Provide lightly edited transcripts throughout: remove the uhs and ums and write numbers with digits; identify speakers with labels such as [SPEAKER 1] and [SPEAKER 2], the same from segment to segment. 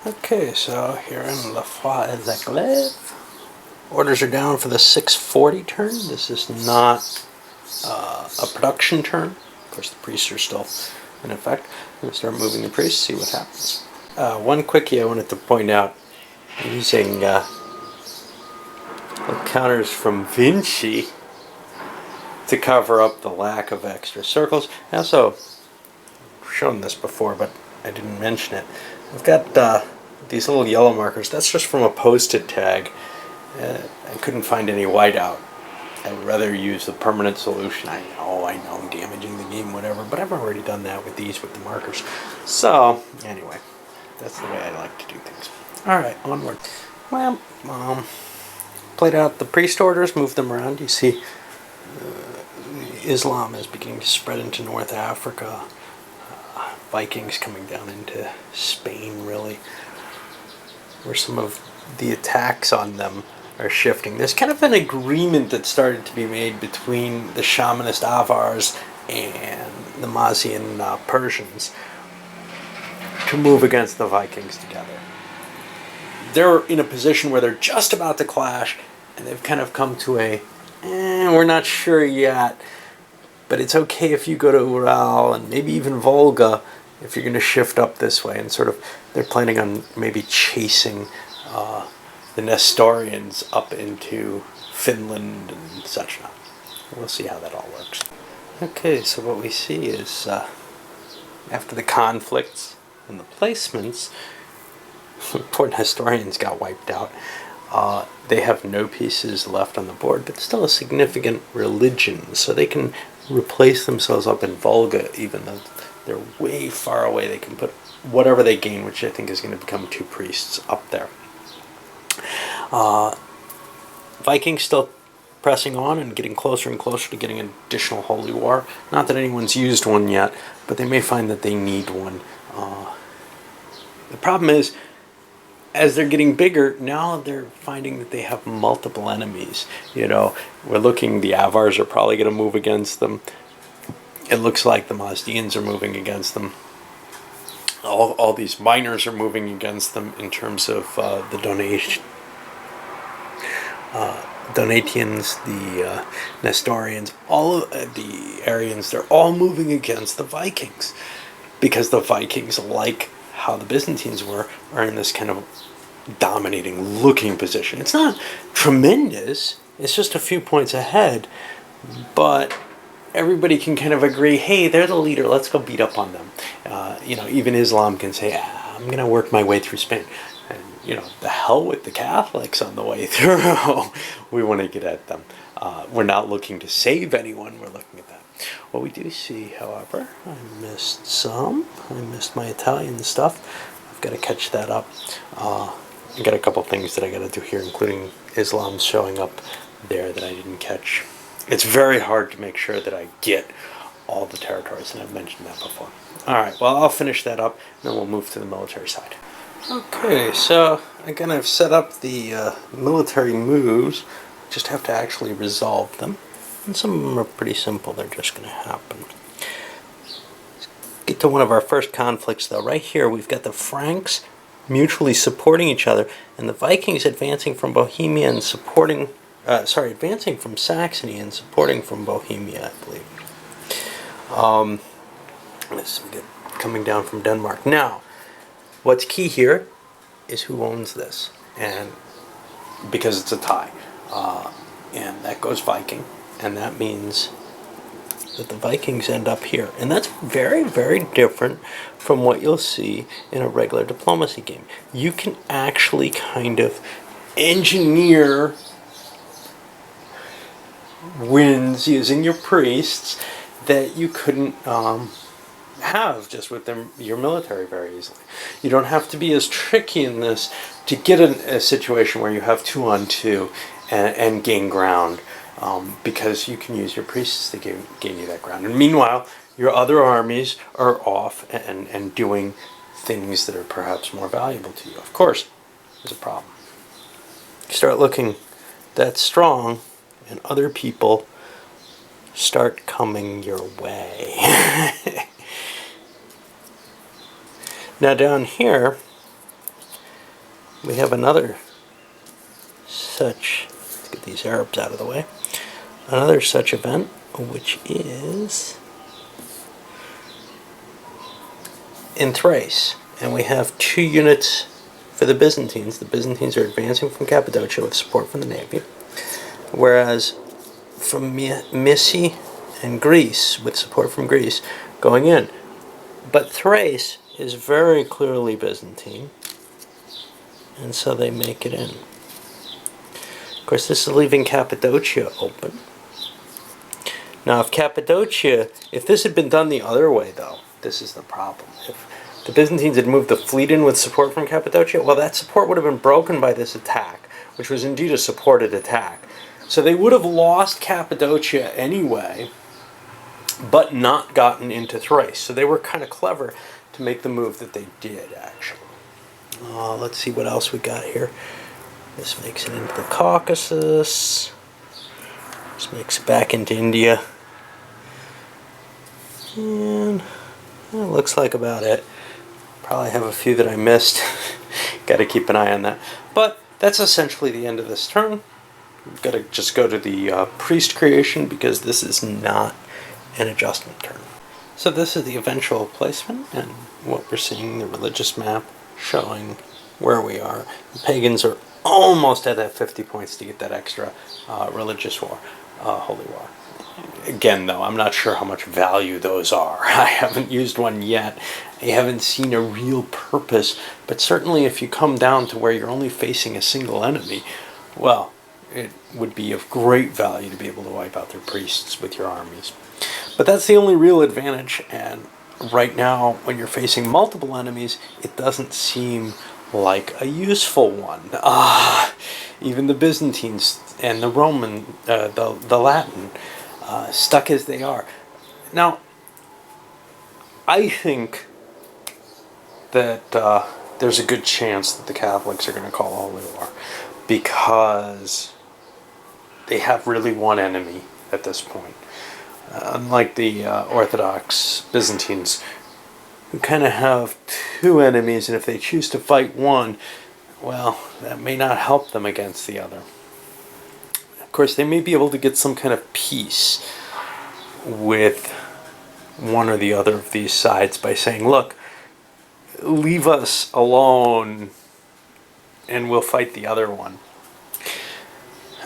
[SPEAKER 1] Okay, so here in La Foi the Glaive. Orders are down for the 640 turn. This is not a production turn. Of course, the priests are still in effect. I'm going to start moving the priests, see what happens. One quickie I wanted to point out, using counters from Vinci to cover up the lack of extra circles. I also shown this before, but I didn't mention it. I've got these little yellow markers. That's just from a post-it tag. I couldn't find any whiteout. I would rather use the permanent solution. I know I'm damaging the game, whatever, but I've already done that with these, with the markers. So, anyway, that's the way I like to do things. Alright, onward. Well, played out the priest orders, moved them around. You see Islam is beginning to spread into North Africa. Vikings coming down into Spain, really, where some of the attacks on them are shifting. There's kind of an agreement that started to be made between the shamanist Avars and the Mazian Persians to move against the Vikings together. They're in a position where they're just about to clash, and they've kind of come to a, we're not sure yet, but it's okay if you go to Ural and maybe even Volga if you're going to shift up this way. And sort of, they're planning on maybe chasing the Nestorians up into Finland and such not. We'll see how that all works. Okay, so what we see is after the conflicts and the placements, poor Nestorians got wiped out. They have no pieces left on the board, but still a significant religion, so they can replace themselves up in Volga, even though they're way far away. They can put whatever they gain, which I think is going to become 2 priests, up there. Vikings still pressing on and getting closer and closer to getting an additional holy war. Not that anyone's used one yet, but they may find that they need one. The problem is, as they're getting bigger, now they're finding that they have multiple enemies. You know, we're looking, the Avars are probably going to move against them. It looks like the Mazdians are moving against them. All these miners are moving against them in terms of the Donatians, the Nestorians, all of the Arians. They're all moving against the Vikings because the Vikings, like how the Byzantines were, are in this kind of dominating looking position. It's not tremendous. It's just a few points ahead, but everybody can kind of agree, hey, they're the leader, let's go beat up on them. Even Islam can say, I'm going to work my way through Spain. And, the hell with the Catholics on the way through. We want to get at them. We're not looking to save anyone, we're looking at that. What we do see, however, I missed my Italian stuff. I've got to catch that up. I got a couple things that I got to do here, including Islam showing up there that I didn't catch. It's very hard to make sure that I get all the territories, and I've mentioned that before. Alright, well, I'll finish that up, and then we'll move to the military side. Okay, so again, I've set up the military moves. Just have to actually resolve them. And some of them are pretty simple, they're just going to happen. Let's get to one of our first conflicts, though. Right here, we've got the Franks mutually supporting each other, and the Vikings advancing from Bohemia and supporting... advancing from Saxony and supporting from Bohemia, I believe. Let's get coming down from Denmark. Now, what's key here is who owns this, and because it's a tie, and that goes Viking, and that means that the Vikings end up here, and that's very, very different from what you'll see in a regular diplomacy game. You can actually kind of engineer wins using your priests that you couldn't have just with your military very easily. You don't have to be as tricky in this to get a situation where you have 2-on-2 and gain ground, because you can use your priests to gain you that ground. And meanwhile, your other armies are off and doing things that are perhaps more valuable to you. Of course, there's a problem. You start looking that strong, and other people start coming your way. Now down here, we have another such, let's get these Arabs out of the way, another such event, which is in Thrace. And we have 2 units for the Byzantines. The Byzantines are advancing from Cappadocia with support from the navy, whereas from Mysi and Greece, with support from Greece, going in. But Thrace is very clearly Byzantine, and so they make it in. Of course, this is leaving Cappadocia open. Now, if this had been done the other way, though, this is the problem. If the Byzantines had moved the fleet in with support from Cappadocia, well, that support would have been broken by this attack, which was indeed a supported attack. So they would have lost Cappadocia anyway, but not gotten into Thrace. So they were kind of clever to make the move that they did, actually. Let's see what else we got here. This makes it into the Caucasus. This makes it back into India. And it looks like about it. Probably have a few that I missed. Got to keep an eye on that. But that's essentially the end of this turn. We've got to just go to the priest creation because this is not an adjustment turn. So this is the eventual placement, and what we're seeing, the religious map showing where we are. The pagans are almost at that 50 points to get that extra religious war, holy war. Again, though, I'm not sure how much value those are. I haven't used one yet. I haven't seen a real purpose, but certainly if you come down to where you're only facing a single enemy, well, it would be of great value to be able to wipe out their priests with your armies. But that's the only real advantage, and right now, when you're facing multiple enemies, it doesn't seem like a useful one. Even the Byzantines and the Roman, the Latin, stuck as they are. Now, I think that there's a good chance that the Catholics are going to call holy war because they have really one enemy at this point. Unlike the Orthodox Byzantines, who kind of have 2 enemies, and if they choose to fight one, well, that may not help them against the other. Of course, they may be able to get some kind of peace with one or the other of these sides by saying, look, leave us alone and we'll fight the other one.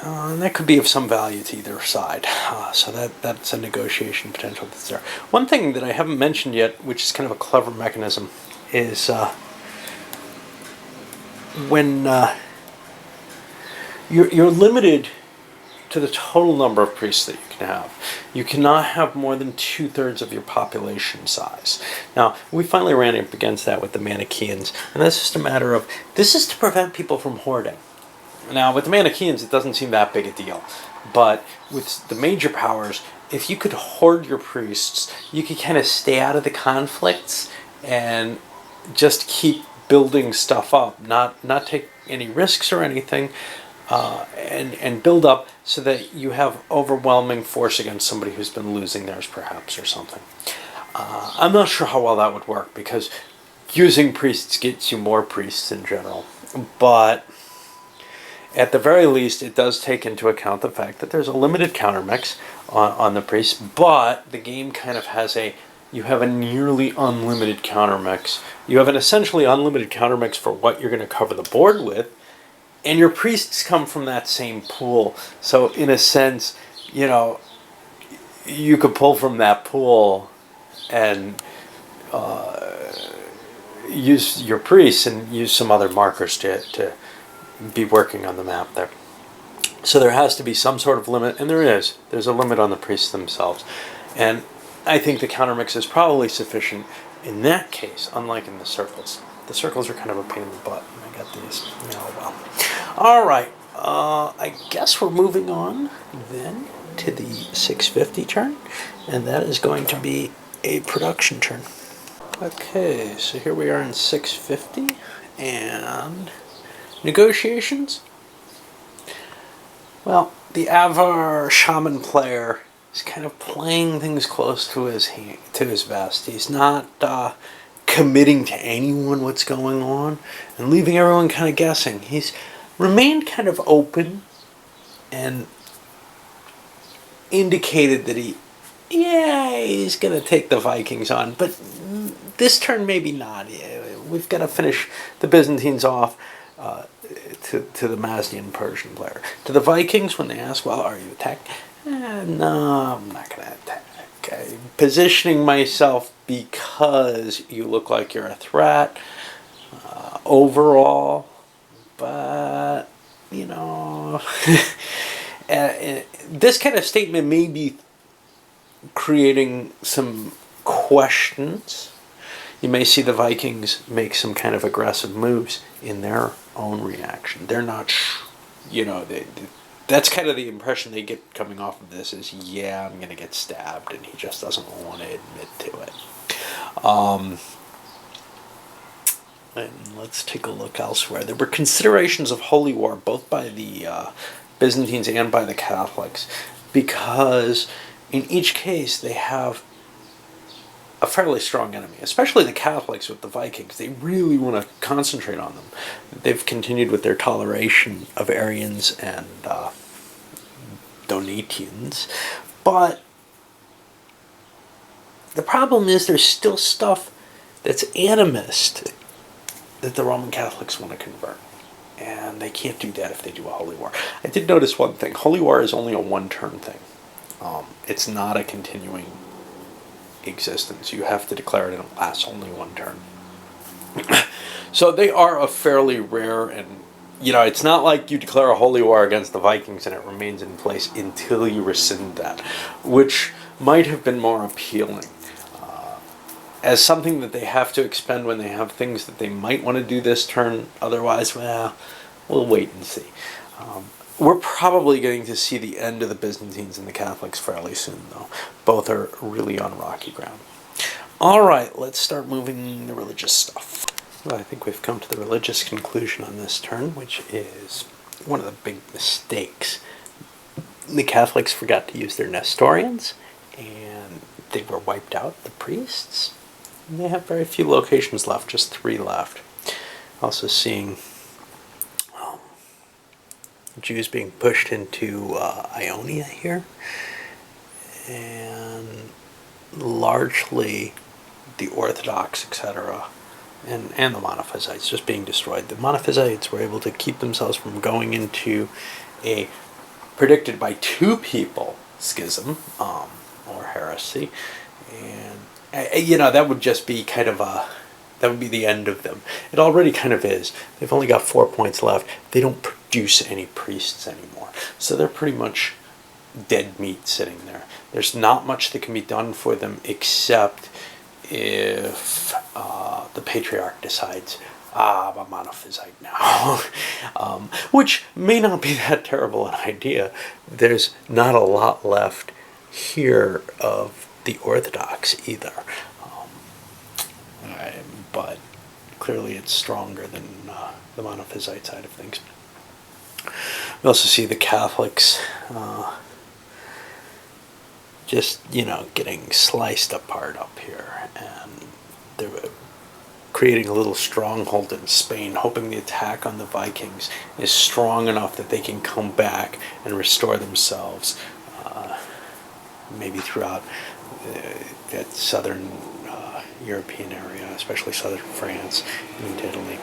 [SPEAKER 1] And that could be of some value to either side. So that's a negotiation potential that's there. One thing that I haven't mentioned yet, which is kind of a clever mechanism, is when you're limited to the total number of priests that you can have. You cannot have more than 2/3 of your population size. Now, we finally ran up against that with the Manichaeans, and that's just a matter of, this is to prevent people from hoarding. Now, with the Manichaeans, it doesn't seem that big a deal, but with the major powers, if you could hoard your priests, you could kind of stay out of the conflicts and just keep building stuff up, not take any risks or anything, and build up so that you have overwhelming force against somebody who's been losing theirs, perhaps, or something. I'm not sure how well that would work, because using priests gets you more priests in general, but at the very least, it does take into account the fact that there's a limited countermix on the priests, but the game kind of has you have a nearly unlimited countermix. You have an essentially unlimited countermix for what you're going to cover the board with, and your priests come from that same pool. So in a sense, you could pull from that pool and use your priests and use some other markers to be working on the map there. So there has to be some sort of limit, and there is. There's a limit on the priests themselves. And I think the countermix is probably sufficient in that case, unlike in the circles. The circles are kind of a pain in the butt. I got these. Well. All right. I guess we're moving on then to the 650 turn, and that is going to be a production turn. Okay, so here we are in 650, and negotiations. Well, the Avar shaman player is kind of playing things close to his vest. He's not committing to anyone what's going on and leaving everyone kind of guessing. He's remained kind of open and indicated that he's going to take the Vikings on, but this turn maybe not. We've got to finish the Byzantines off to the Mazdian Persian player. To the Vikings, when they ask, well, are you attacked? No, I'm not going to attack. I'm positioning myself because you look like you're a threat overall, but, this kind of statement may be creating some questions. You may see the Vikings make some kind of aggressive moves in their own reaction. They're not, that's kind of the impression they get coming off of this is, I'm going to get stabbed, and he just doesn't want to admit to it. And let's take a look elsewhere. There were considerations of holy war, both by the Byzantines and by the Catholics, because in each case they have a fairly strong enemy, especially the Catholics with the Vikings. They really want to concentrate on them. They've continued with their toleration of Arians and Donatians, but the problem is there's still stuff that's animist that the Roman Catholics want to convert, and they can't do that if they do a holy war. I did notice one thing. Holy war is only a one-turn thing. It's not a continuing existence. You have to declare it and it lasts only one turn. So they are a fairly rare, and it's not like you declare a holy war against the Vikings and it remains in place until you rescind that, which might have been more appealing as something that they have to expend when they have things that they might want to do this turn. Otherwise, we'll wait and see. We're probably going to see the end of the Byzantines and the Catholics fairly soon, though. Both are really on rocky ground. All right, let's start moving the religious stuff. Well, I think we've come to the religious conclusion on this turn, which is one of the big mistakes. The Catholics forgot to use their Nestorians, and they were wiped out, the priests. And they have very few locations left, just 3 left. Also seeing Jews being pushed into Ionia here, and largely the Orthodox, etc., and the Monophysites just being destroyed. The Monophysites were able to keep themselves from going into a predicted by 2 people schism or heresy, and that would just be kind of that would be the end of them. It already kind of is. They've only got 4 points left. They don't produce any priests anymore. So they're pretty much dead meat sitting there. There's not much that can be done for them except if the Patriarch decides, I'm a Monophysite now. Which may not be that terrible an idea. There's not a lot left here of the Orthodox either. But clearly it's stronger than the Monophysite side of things. We also see the Catholics just, getting sliced apart up here. And they're creating a little stronghold in Spain, hoping the attack on the Vikings is strong enough that they can come back and restore themselves, maybe throughout that southern European area, especially southern France and Italy.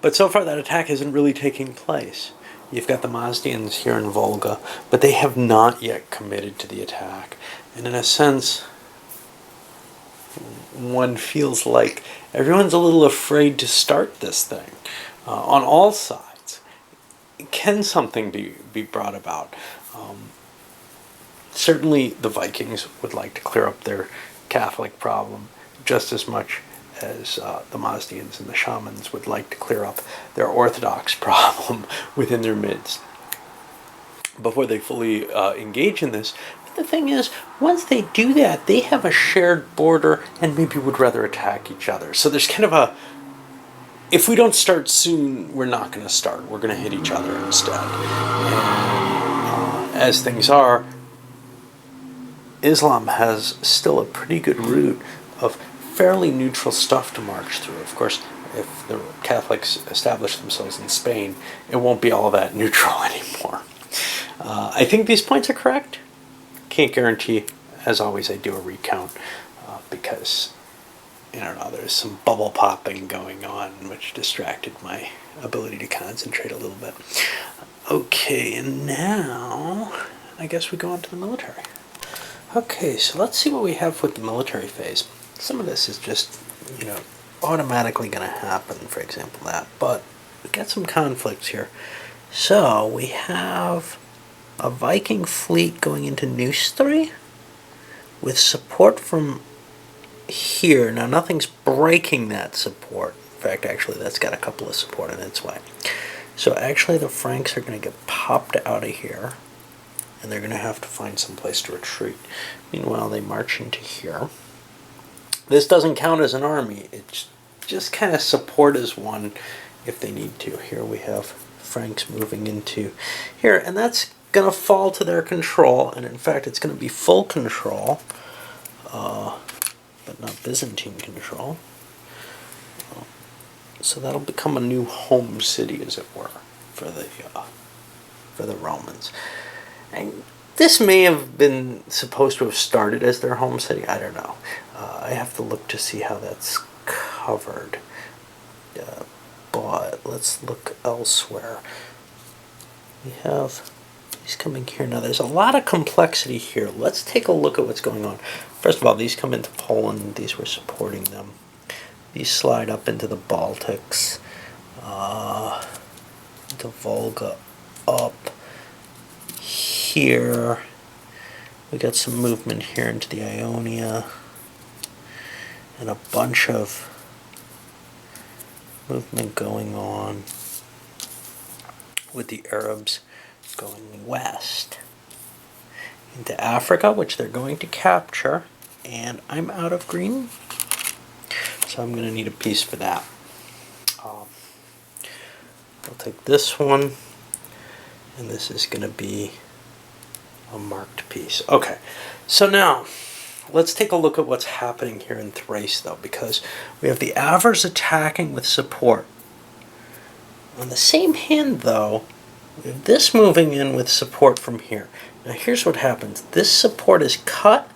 [SPEAKER 1] But so far that attack isn't really taking place. You've got the Mazdians here in Volga, but they have not yet committed to the attack. And in a sense, one feels like everyone's a little afraid to start this thing on all sides. Can something be brought about? Certainly the Vikings would like to clear up their Catholic problem just as much as the Mazdians and the shamans would like to clear up their Orthodox problem within their midst before they fully engage in this. But the thing is, once they do that, they have a shared border and maybe would rather attack each other. So there's kind of if we don't start soon, we're not going to start. We're going to hit each other instead. And as things are, Islam has still a pretty good route of fairly neutral stuff to march through. Of course, if the Catholics establish themselves in Spain, it won't be all that neutral anymore. I think these points are correct. Can't guarantee. As always, I do a recount because, I don't know, there's some bubble popping going on which distracted my ability to concentrate a little bit. Okay, and now I guess we go on to the military. Okay, so let's see what we have with the military phase. Some of this is just, automatically going to happen, for example, that. But we got some conflicts here. So we have a Viking fleet going into Neustri with support from here. Now, nothing's breaking that support. In fact, actually, that's got a couple of support in its way. So actually, the Franks are going to get popped out of here, and they're going to have to find some place to retreat. Meanwhile, they march into here. This doesn't count as an army. It's just kind of support as one if they need to. Here we have Franks moving into here, and that's going to fall to their control, and in fact, it's going to be full control, but not Byzantine control. So that'll become a new home city, as it were, for the Romans. And this may have been supposed to have started as their home city. I don't know. I have to look to see how that's covered. But let's look elsewhere. We have these coming here. Now, there's a lot of complexity here. Let's take a look at what's going on. First of all, these come into Poland. These were supporting them. These slide up into the Baltics, the Volga up here. We got some movement here into the Ionia, and a bunch of movement going on with the Arabs going west into Africa, which they're going to capture, and I'm out of green. So I'm going to need a piece for that. I'll take this one, and this is going to be a marked piece. Okay, so now let's take a look at what's happening here in Thrace, though, because we have the Avars attacking with support. On the same hand, though, we have this moving in with support from here. Now here's what happens. This support is cut.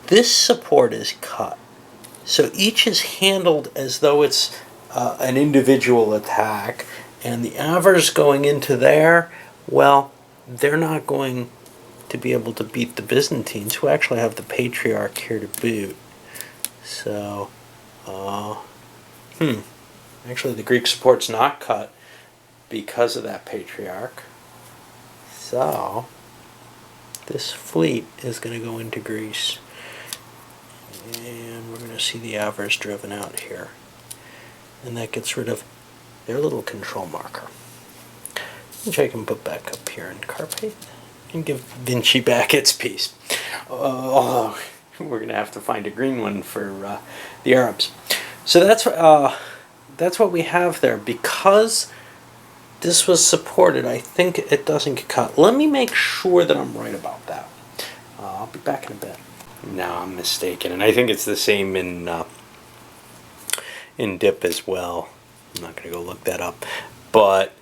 [SPEAKER 1] This support is cut. So each is handled as though it's an individual attack, and the Avars going into there, well, they're not going to be able to beat the Byzantines, who actually have the Patriarch here to boot. So, actually the Greek support's not cut because of that Patriarch. So, this fleet is going to go into Greece. And we're going to see the Avars driven out here. And that gets rid of their little control marker, which I can put back up here in Carpath and give Vinci back its piece. We're going to have to find a green one for the Arabs. So that's what we have there. Because this was supported, I think it doesn't get cut. Let me make sure that I'm right about that. I'll be back in a bit. No, I'm mistaken, and I think it's the same in DIP as well. I'm not going to go look that up, but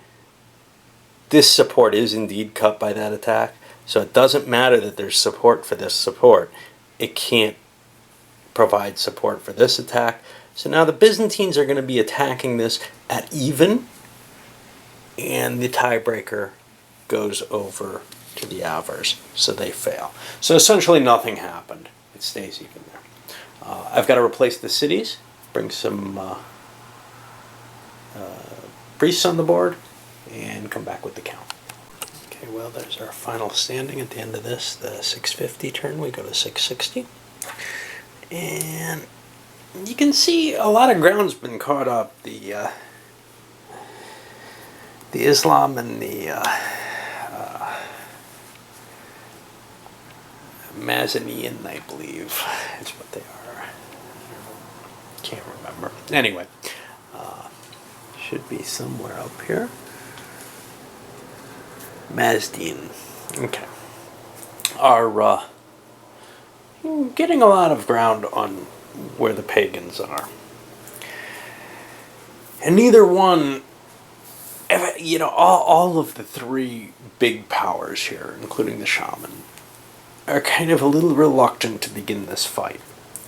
[SPEAKER 1] this support is indeed cut by that attack, so it doesn't matter that there's support for this support. It can't provide support for this attack. So now the Byzantines are going to be attacking this at even, and the tiebreaker goes over to the Avars, so they fail. So essentially nothing happened. It stays even there. I've got to replace the cities, bring some priests on the board, and come back with the count. Okay, well, there's our final standing at the end of this. The 650 turn, we go to 660. And you can see a lot of ground's been caught up. The Islam and the Mazanian, I believe, is what they are. Can't remember. Anyway, should be somewhere up here. Mazdean. Okay. Our getting a lot of ground on where the pagans are. And neither one, all of the three big powers here, including the shaman, are kind of a little reluctant to begin this fight.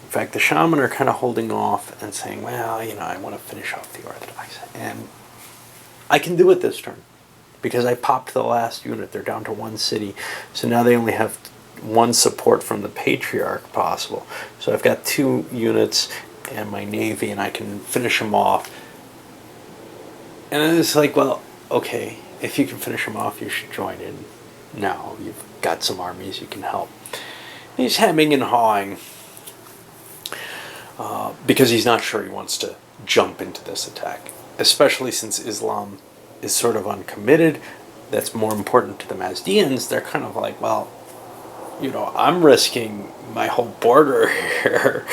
[SPEAKER 1] In fact, the shaman are kind of holding off and saying, well, I want to finish off the Orthodox. And I can do it this turn, because I popped the last unit. They're down to one city, so now they only have one support from the Patriarch possible. So I've got 2 units and my navy, and I can finish them off. And it's like, well, okay, if you can finish them off, you should join in now. You've got some armies you can help. He's hemming and hawing because he's not sure he wants to jump into this attack, especially since Islam is sort of uncommitted. That's more important to the Mazdians. They're kind of like, well, I'm risking my whole border here,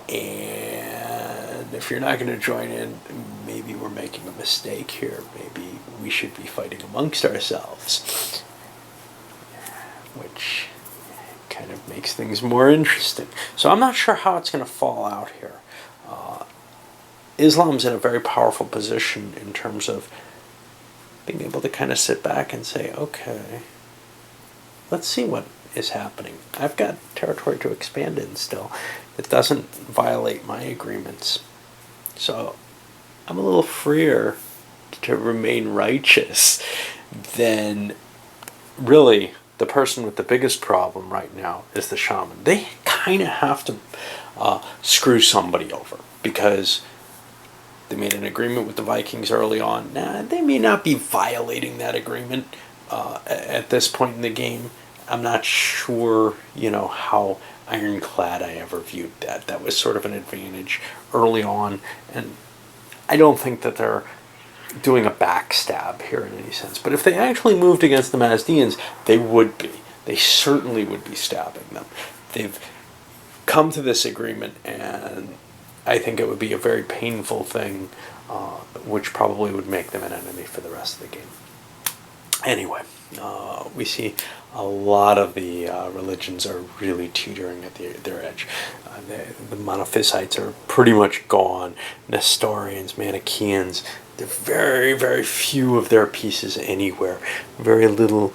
[SPEAKER 1] and if you're not going to join in, maybe we're making a mistake here. Maybe we should be fighting amongst ourselves, which kind of makes things more interesting. So I'm not sure how it's going to fall out here. Islam's in a very powerful position in terms of being able to kind of sit back and say, okay, let's see what is happening. I've got territory to expand in still. It doesn't violate my agreements. So I'm a little freer to remain righteous than really the person with the biggest problem right now is the shaman. They kind of have to screw somebody over because they made an agreement with the Vikings early on. Now, they may not be violating that agreement at this point in the game. I'm not sure, how ironclad I ever viewed that. That was sort of an advantage early on, and I don't think that they're doing a backstab here in any sense. But if they actually moved against the Mazdians, they would be. They certainly would be stabbing them. They've come to this agreement, and I think it would be a very painful thing, which probably would make them an enemy for the rest of the game. Anyway, we see a lot of the religions are really teetering at their edge. The Monophysites are pretty much gone. Nestorians, Manichaeans, there are very, very few of their pieces anywhere. Very little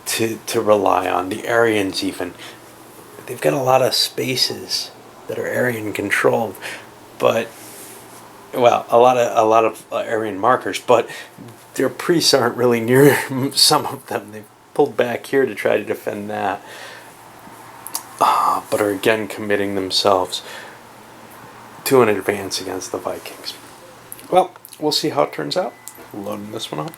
[SPEAKER 1] to rely on. The Arians even, they've got a lot of spaces that are Aryan controlled, but a lot of Aryan markers, but their priests aren't really near some of them. They've pulled back here to try to defend that, but are again committing themselves to an advance against the Vikings. Well, we'll see how it turns out. Loading this one up.